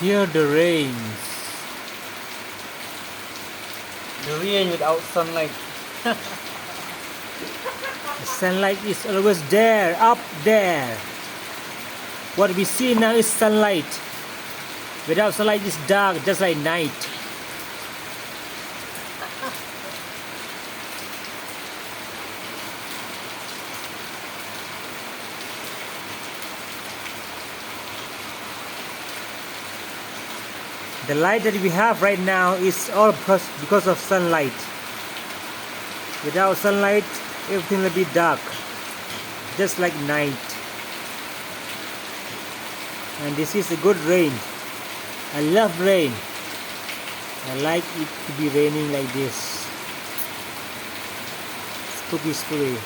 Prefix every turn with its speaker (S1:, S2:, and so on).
S1: Hear the rain.
S2: The rain without sunlight.
S1: The sunlight is always there, up there. What we see now is sunlight. Without sunlight it's dark, just like night. The light that we have right now is all because of sunlight. Without sunlight, everything will be dark, just like night. And this is a good rain. I love rain. I like it to be raining like this. It's peacefully.